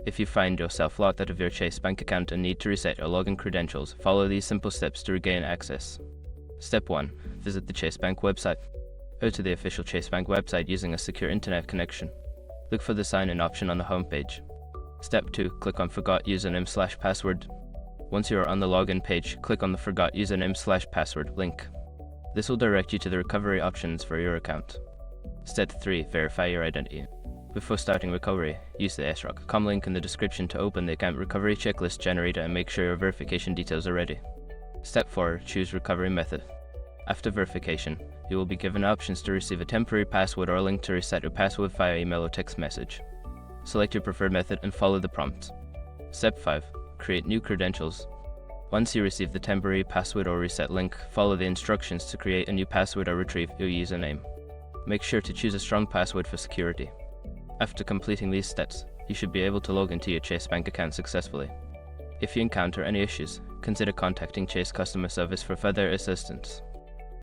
If you find yourself locked out of your Chase bank account and need to reset your login credentials, follow these simple steps to regain access. Step 1. Visit the Chase Bank website. Go to the official Chase Bank website using a secure internet connection. Look for the sign-in option on the homepage. Step 2. Click on Forgot Username/Password. Once you are on the login page, click on the Forgot Username/Password link. This will direct you to the recovery options for your account. Step 3. Verify your identity. Before starting recovery, use the sroc.com link in the description to open the account recovery checklist generator and make sure your verification details are ready. Step 4. Choose recovery method. After verification, you will be given options to receive a temporary password or a link to reset your password via email or text message. Select your preferred method and follow the prompts. Step 5. Create new credentials. Once you receive the temporary password or reset link, follow the instructions to create a new password or retrieve your username. Make sure to choose a strong password for security. After completing these steps, you should be able to log into your Chase Bank account successfully. If you encounter any issues, consider contacting Chase customer service for further assistance.